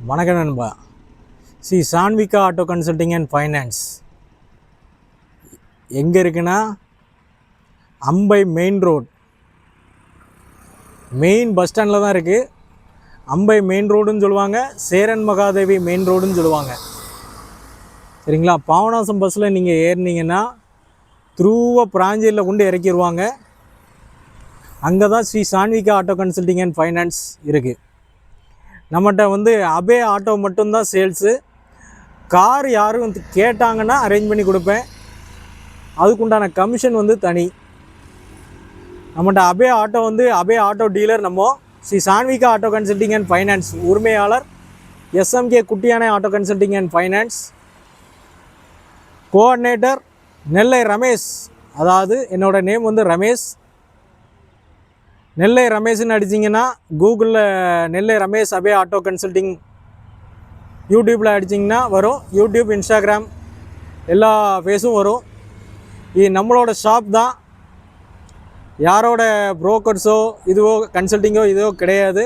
வணக்கம் நண்பா. Saanvika auto consulting and finance எங்கே இருக்குன்னா, அம்பை மெயின் ரோட், மெயின் பஸ் ஸ்டாண்டில் தான் இருக்குது. அம்பை மெயின் ரோடுன்னு சொல்லுவாங்க, சேரன் மகாதேவி மெயின் ரோடுன்னு சொல்லுவாங்க. சரிங்களா? பாபநாசம் பஸ்ஸில் நீங்கள் ஏறினீங்கன்னா த்ரூவாக பிராஞ்சேரியில் கொண்டு இறக்கிடுவாங்க. அங்கே தான் Sanvika auto consulting and finance இருக்குது. நம்மகிட்ட அபே ஆட்டோ மட்டும்தான் சேல்ஸு. கார் யாரும் கேட்டாங்கன்னா அரேஞ்ச் பண்ணி கொடுப்பேன். அதுக்குண்டான கமிஷன் தனி. நம்மகிட்ட Ape auto Ape auto dealer. நம்ம Sanvika auto consulting and finance உரிமையாளர் SMK குட்டியானை auto consulting and finance. Coordinator Nellai Ramesh. அதாவது என்னோடய நேம் ரமேஷ். நெல்லை ரமேஷ்னு அடிச்சிங்கன்னா கூகுளில் Nellai Ramesh Ape auto consulting யூடியூப்பில் அடிச்சிங்கன்னா வரும். யூடியூப், இன்ஸ்டாகிராம் எல்லா ஃபேஸும் வரும். இது நம்மளோட ஷாப் தான். யாரோட ப்ரோக்கர்ஸோ இதுவோ கன்சல்டிங்கோ இதோ கிடையாது.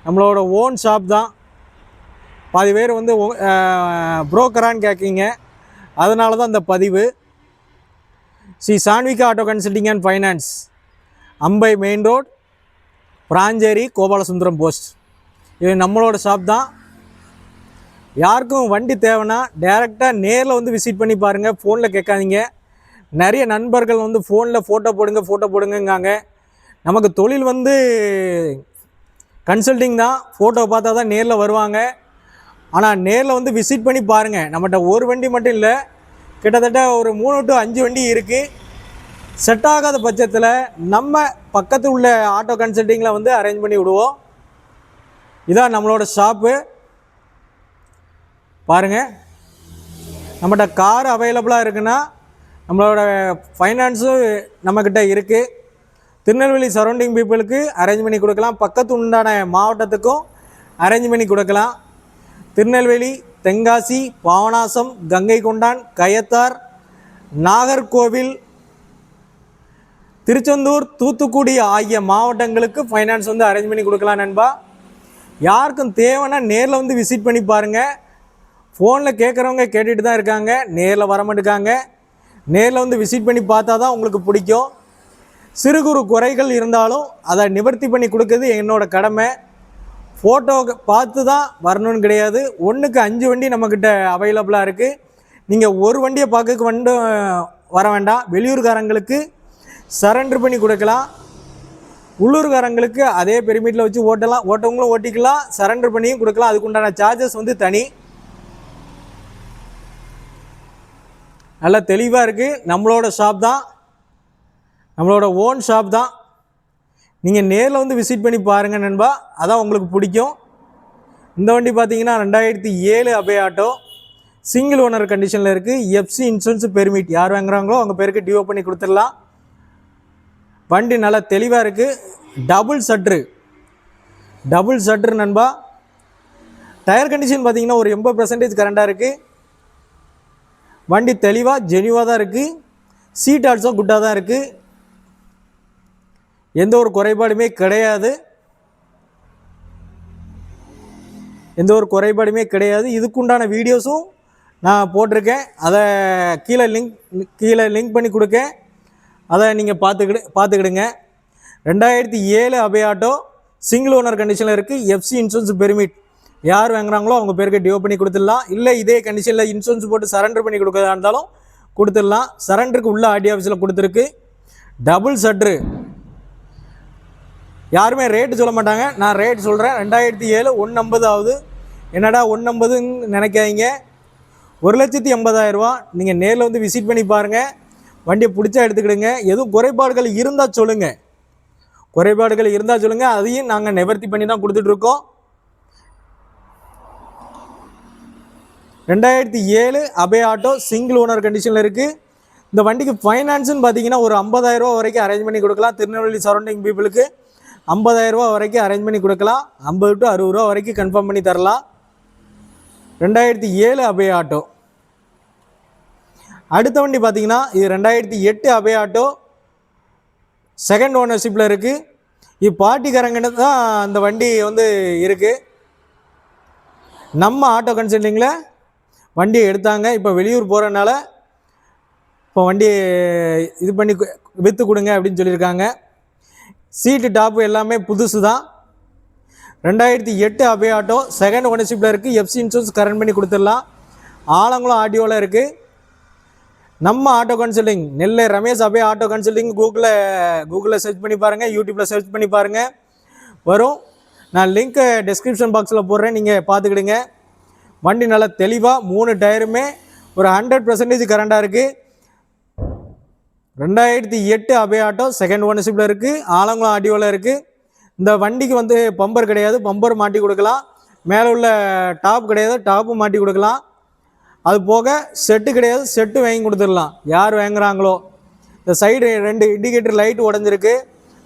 நம்மளோட ஓன் ஷாப் தான். பாதி பேர் ப்ரோக்கரான்னு கேட்குறீங்க, அதனால தான் இந்த பதிவு. Saanvika auto consulting and finance, அம்பை மெயின் ரோட், பிராஞ்சேரி, கோபாலசுந்தரம் போஸ்ட். இது நம்மளோட ஷாப் தான். யாருக்கும் வண்டி தேவைன்னா டேரெக்டாக நேரில் விசிட் பண்ணி பாருங்கள். ஃபோனில் கேட்காதீங்க. நிறைய நண்பர்கள் ஃபோனில் ஃபோட்டோ போடுங்கங்காங்க. நமக்கு தொழில் கன்சல்டிங் தான். ஃபோட்டோ பார்த்தா தான் நேரில் வருவாங்க. ஆனால் நேரில் விசிட் பண்ணி பாருங்கள். நம்மகிட்ட ஒரு வண்டி மட்டும் இல்லை, கிட்டத்தட்ட ஒரு 3 to 5 வண்டி இருக்குது. செட் ஆகாத பட்சத்தில் நம்ம பக்கத்தில் உள்ள ஆட்டோ கன்சல்டிங்கில் அரேஞ்ச் பண்ணி விடுவோம். இதான் நம்மளோட ஷாப்பு. பாருங்கள், நம்மகிட்ட கார் அவைலபிளாக இருக்குன்னா நம்மளோட ஃபைனான்ஸும் நம்மக்கிட்ட இருக்குது. திருநெல்வேலி சரௌண்டிங் பீப்புளுக்கு அரேஞ்ச் பண்ணி கொடுக்கலாம். பக்கத்து உண்டான மாவட்டத்துக்கும் அரேஞ்ச் பண்ணி கொடுக்கலாம். திருநெல்வேலி, தென்காசி, பாபநாசம், கங்கை கொண்டான், கயத்தார், நாகர்கோவில், திருச்செந்தூர், தூத்துக்குடி ஆகிய மாவட்டங்களுக்கு ஃபைனான்ஸ் அரேஞ்ச் பண்ணி கொடுக்கலாம் நண்பா. யாருக்கும் தேவைன்னா நேரில் விசிட் பண்ணி பாருங்கள். ஃபோனில் கேட்குறவங்க கேட்டுட்டு தான் இருக்காங்க, நேரில் வர மாட்டேங்காங்க. நேரில் விசிட் பண்ணி பார்த்தா தான் உங்களுக்கு பிடிக்கும். சிறு குறு குறைகள் இருந்தாலும் அதை நிவர்த்தி பண்ணி கொடுக்குறது என்னோடய கடமை. ஃபோட்டோ பார்த்து தான் வரணும்னு கிடையாது. 1க்கு 5 வண்டி நம்மக்கிட்ட அவைலபிளாக இருக்குது. நீங்கள் ஒரு வண்டியை பார்க்க வர வேண்டாம். வெளியூர்காரங்களுக்கு சரண்டர் பண்ணி கொடுக்கலாம். உள்ளூர்காரங்களுக்கு அதே பெருமிட்டில் வச்சு ஓட்டவங்களும் ஓட்டிக்கலாம், சரண்டர் பண்ணியும் கொடுக்கலாம். அதுக்குண்டான சார்ஜஸ் தனி. நல்லா தெளிவாக இருக்குது. நம்மளோட ஷாப் தான், நம்மளோட ஓன் ஷாப் தான். நீங்கள் நேரில் விசிட் பண்ணி பாருங்கள் நண்பா, அதான் உங்களுக்கு பிடிக்கும். இந்த வண்டி பார்த்தீங்கன்னா 2007 அபே ஆட்டோ, சிங்கிள் ஓனர் கண்டிஷனில் இருக்குது. FC insurance permit. யார் வாங்குறாங்களோ அவங்க பேருக்கு டியூ பண்ணி கொடுத்துடலாம். வண்டி நல்லா தெளிவாக இருக்குது. டபுள் சட்ரு நண்பா. டயர் கண்டிஷன் பார்த்தீங்கன்னா ஒரு 80% கரண்டாக இருக்குது. வண்டி தெளிவாக ஜெனியூவாக தான் இருக்குது. சீட் ஆல்சோ குட்டாக தான் இருக்குது. எந்த ஒரு குறைபாடுமே கிடையாது. இதுக்குண்டான வீடியோஸும் நான் போட்டிருக்கேன். அதை கீழே லிங்க் பண்ணி கொடுக்கேன். அதை நீங்கள் பார்த்துக்கிடுங்க. 2007 அபே ஆட்டோ, சிங்கிள் ஓனர் கண்டிஷனில் இருக்குது. FC insurance permit. யார் வாங்குறாங்களோ அவங்க பேருக்கு டியூ பண்ணி கொடுத்துடலாம். இல்லை இதே கண்டிஷனில் இன்சூரன்ஸ் போட்டு சரண்டர் பண்ணி கொடுக்குறதா இருந்தாலும் கொடுத்துடலாம். சரண்டருக்கு உள்ள RD ஆஃபீஸில் கொடுத்துருக்கு. டபுள் சட்ரு. யாருமே ரேட்டு சொல்ல மாட்டாங்க, நான் ரேட் சொல்கிறேன். 2007 150 ஆகுது. என்னடா 150ன்னு நினைக்காதீங்க. 1,80,000 ரூபா. நீங்கள் நேரில் விசிட் பண்ணி பாருங்கள். வண்டியை பிடிச்சா எடுத்துக்கிடுங்க. எதுவும் குறைபாடுகள் இருந்தால் சொல்லுங்கள். அதையும் நாங்கள் நிவர்த்தி பண்ணி தான் கொடுத்துட்ருக்கோம். 2007 அபே ஆட்டோ, சிங்கிள் ஓனர் கண்டிஷனில் இருக்குது. இந்த வண்டிக்கு ஃபைனான்ஸுன்னு பார்த்தீங்கன்னா ஒரு 50,000 ரூபா வரைக்கும் அரேஞ்ச் பண்ணி கொடுக்கலாம். திருநெல்வேலி சரௌண்டிங் பீப்புளுக்கு 50,000 ரூபா வரைக்கும் அரேஞ்ச் பண்ணி கொடுக்கலாம். 50 to 60 ரூபா வரைக்கும் கன்ஃபார்ம் பண்ணி தரலாம். 2007 அபே ஆட்டோ. அடுத்த வண்டி பார்த்தீங்கன்னா இது 2008 அபே ஆட்டோ, செகண்ட் ஓனர்ஷிப்பில் இருக்குது. பார்ட்டிக்காரங்கிட்ட தான் அந்த வண்டி இருக்குது. நம்ம ஆட்டோ கன்சல்டிங்கில் வண்டியை எடுத்தாங்க. இப்போ வெளியூர் போகிறனால இப்போ வண்டியை இது பண்ணி விற்று கொடுங்க அப்படின்னு சொல்லியிருக்காங்க. சீட்டு டாப்பு எல்லாமே புதுசு தான். 2008 அபே ஆட்டோ, செகண்ட் ஓனர்ஷிப்பில் இருக்குது. எஃப்சி இன்சூரன்ஸ் கரண்ட் பண்ணி கொடுத்துடலாம். ஆலங்குளம் ஆடியோவில் இருக்குது. நம்ம ஆட்டோ கன்சல்டிங் நெல்லை ரமேஷ் அபே ஆட்டோ கன்சல்டிங் கூகுளில் சர்ச் பண்ணி பாருங்கள், யூடியூப்பில் சர்ச் பண்ணி பாருங்கள், வரும். நான் லிங்க்கை டிஸ்கிரிப்ஷன் பாக்ஸில் போடுறேன், நீங்கள் பார்த்துக்கிடுங்க. வண்டி நல்லா தெளிவாக 3 டயருமே ஒரு 100% கரண்டாக இருக்குது. 2008 அபே ஆட்டோ, செகண்ட் ஓனர்ஷிப்பில் இருக்குது. ஆலங்குளம் ஆடியோவில் இருக்குது. இந்த வண்டிக்கு வந்து பம்பர் கிடையாது, பம்பர் மாட்டி கொடுக்கலாம். மேலே உள்ள டாப் கிடையாது, டாப்பும் மாட்டி கொடுக்கலாம். அது போக செட்டு கிடையாது, செட்டு வாங்கி கொடுத்துடலாம் யார் வாங்குறாங்களோ. இந்த சைடு 2 இண்டிகேட்டர் லைட்டு உடஞ்சிருக்கு,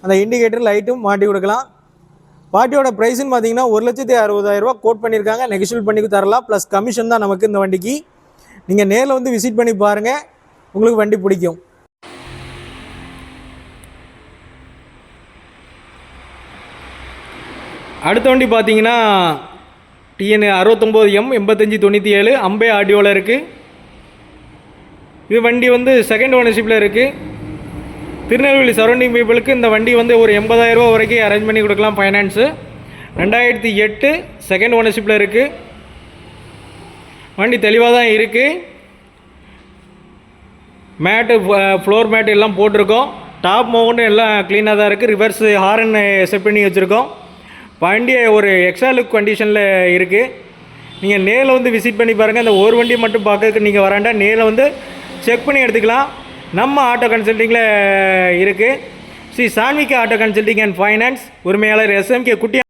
அந்த இண்டிகேட்டர் லைட்டும் மாட்டி கொடுக்கலாம். பாட்டியோட ப்ரைஸ்ன்னு பார்த்தீங்கன்னா 1,60,000 கோட் பண்ணியிருக்காங்க. நெகோஷியேட் பண்ணி தரலாம். ப்ளஸ் கமிஷன் தான் நமக்கு இந்த வண்டிக்கு. நீங்கள் நேரில் வந்து விசிட் பண்ணி பாருங்கள், உங்களுக்கு வண்டி பிடிக்கும். அடுத்த வண்டி பார்த்தீங்கன்னா TN 69M 8597 அம்பே ஆடியோவில் இருக்குது. இது வண்டி வந்து செகண்ட் ஓனர்ஷிப்பில் இருக்குது. திருநெல்வேலி சரௌண்டிங் பீப்புளுக்கு இந்த வண்டி வந்து ஒரு 80,000 ரூபா வரைக்கும் அரேஞ்ச் பண்ணி கொடுக்கலாம் ஃபைனான்ஸு. 2008 செகண்ட் ஓனர்ஷிப்பில் இருக்குது. வண்டி தெளிவாக தான் இருக்குது. மேட்டு ஃப்ளோர் மேட்டு எல்லாம் போட்டிருக்கோம். டாப் மவுண்ட் எல்லாம் க்ளீனாக தான் இருக்குது. ரிவர்ஸ் ஹாரன் செட் பண்ணி வச்சுருக்கோம். வண்டி ஒரு எக்ஸ்ட்ரா லுக் கண்டிஷனில் இருக்குது. நீங்கள் நேரில் வந்து விசிட் பண்ணி பாருங்கள். இந்த ஒரு வண்டியை மட்டும் பார்க்கறதுக்கு நீங்கள் வராண்டா நேரில் வந்து செக் பண்ணி எடுத்துக்கலாம். நம்ம ஆட்டோ கன்சல்டிங்கில் இருக்குது. Sri Sanvika auto consulting and finance, உரிமையாளர் SMK குட்டி